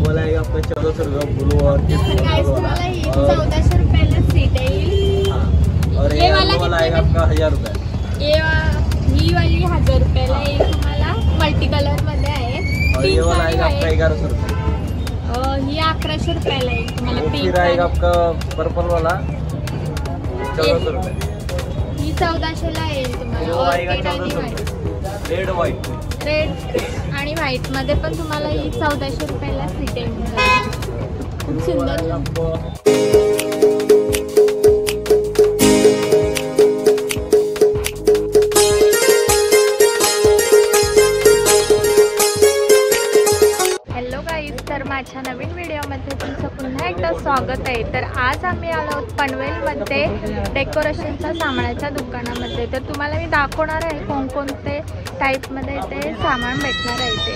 वाला आएगा आपका 1400 रुपये ब्लू और तुम्हाला ही 1400 रुपयाला सीट येईल। और ये वाला आएगा आपका 1000 रुपये। ही वाली 1000 रुपयाला येईल तुम्हाला, मल्टी कलर मध्ये आहे। और ये वाला आएगा आपका 1100 रुपये। ही 1100 रुपयाला येईल तुम्हाला। फिर आएगा आपका पर्पल वाला 1400 रुपये। ही 1400 ला येईल तुम्हाला। वो आएगा 1400 रुपये। रेड आणि व्हाईट मध्ये पण तुम्हाला ही 1400 रुपयाला सीट येईल। खूप सुंदर। तर माझ्या नवीन व्हिडिओमध्ये तुमचं पुन्हा एकदा स्वागत आहे। तर आज आम्ही आलो आहोत पनवेलमध्ये डेकोरेशनच्या सामानाच्या दुकानामध्ये। तर तुम्हाला मी दाखवणार आहे कोणकोणते टाईपमध्ये ते सामान भेटणार आहे ते।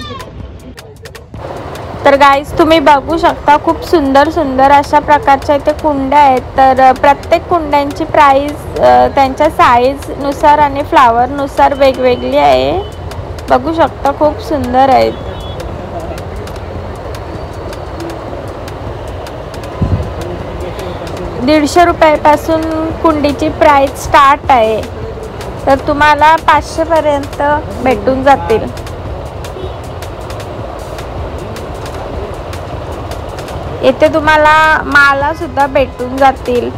तर गाईज तुम्ही बघू शकता खूप सुंदर सुंदर अशा प्रकारच्या इथे कुंड्या आहेत। तर प्रत्येक कुंड्यांची प्राइस त्यांच्या साईजनुसार आणि फ्लावरनुसार वेगवेगळी आहे। बघू शकता खूप सुंदर आहेत। 150 रुपयापासून कुंडीची प्राइस स्टार्ट आहे। तर तुम्हाला 500 पर्यंत भेटून जातील। इथे तुम्हाला माला सुद्धा भेटून जातील।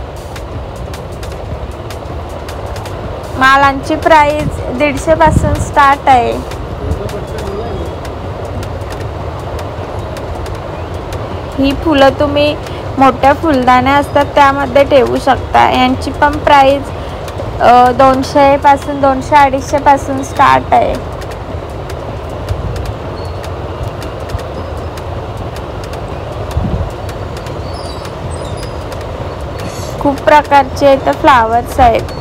मालांची प्राइस 150 पासून स्टार्ट आहे। ही फुलं तुम्ही मोठ्या फुलदाण्या असतात त्यामध्ये ठेवू शकता। यांची पण प्राइस 200 पासून 200-250 पासून स्टार्ट आहे। खूप प्रकारचे इथे फ्लावर्स आहेत।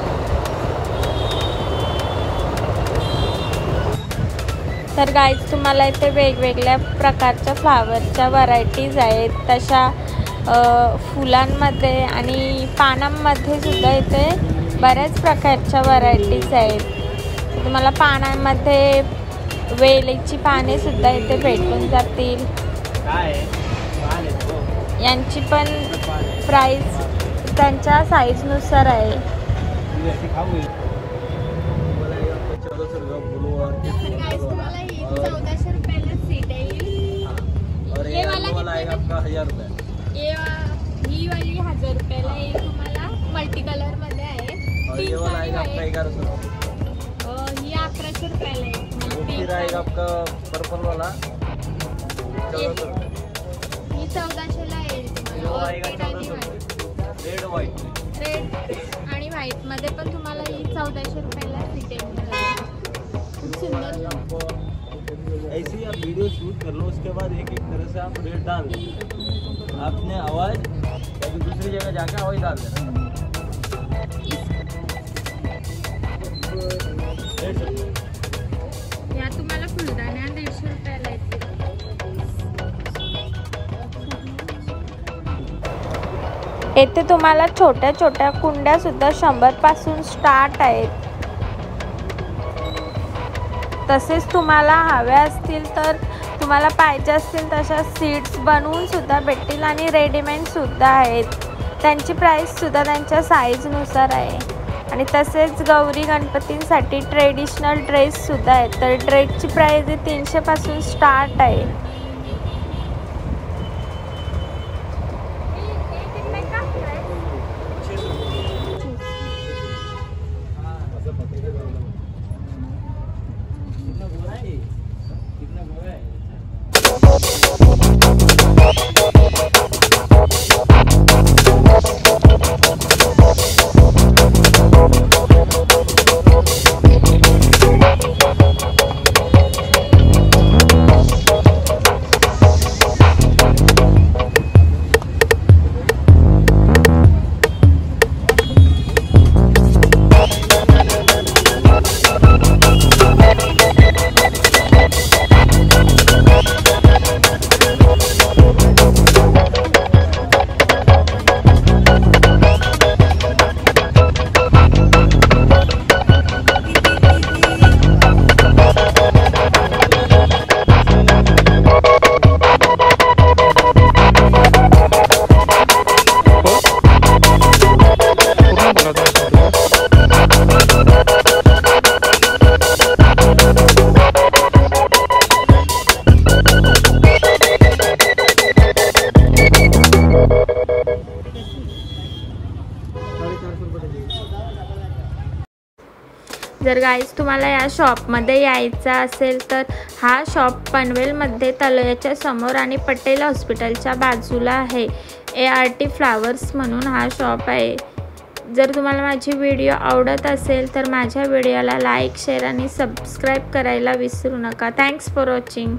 तर गाईज तुम्हाला इथे वेगवेगळ्या प्रकारच्या फ्लावरच्या व्हरायटीज आहेत। तशा फुलांमध्ये आणि पानांमध्ये सुद्धा इथे बऱ्याच प्रकारच्या व्हरायटीज आहेत। तुम्हाला पानांमध्ये वेलीची पाने सुद्धा इथे भेटून जातील। यांची पण प्राइस त्यांच्या साईजनुसार आहे। ये वाला आएगा आपका 1000 रुपये। ही वाली 1000 रुपयाला येईल तुम्हाला, मल्टी कलर मध्ये आहे। और ये वाला आएगा आपका 1100 रुपये। ही 1100 रुपयाला येईल। फिर आएगा आपका पर्पल वाला 1400 रुपये। ही 1400 ला येईल तुम्हाला। रेड आणि व्हाईट मध्ये पण तुम्हाला ही 1400 रुपयाला सीट येईल। खूप सुंदर। ऐसे ही आप वीडियो शूट कर लो, उसके बाद एक एक तरह से आप रेट डाल दो। आपने आवाज़ दूसरी जगह जाकर आवाज़ डाल देना। या तुम्हाला फुलदाण्या 150 रुपयाला येतील। येथे तुम्हाला छोट्या छोट्या कुंड्या सुद्धा 100 पासून स्टार्ट आहेत। तसेच तुम्हाला हव्या असतील तर तुम्हाला पाहिजे असतील तशा सीड्स बनवून सुद्धा भेटतील आणि रेडीमेड सुद्धा आहेत। त्यांची प्राइस सुद्धा त्यांच्या साईजनुसार आहे। आणि तसेच गौरी गणपतींसाठी ट्रेडिशनल ड्रेस सुद्धा आहेत। तर ड्रेसची प्राइस 300 पासून स्टार्ट आहे। जर गाईज तुम्हाला या शॉपमध्ये यायचं असेल तर हा शॉप पनवेलमध्ये तलोयाच्या समोर आणि पटेल हॉस्पिटलच्या बाजूला आहे. ART फ्लावर्स म्हणून हा शॉप आहे. जर तुम्हाला माझी व्हिडिओ आवडत असेल तर माझ्या व्हिडिओला लाईक, शेअर आणि सबस्क्राईब करायला विसरू नका. Thanks for watching.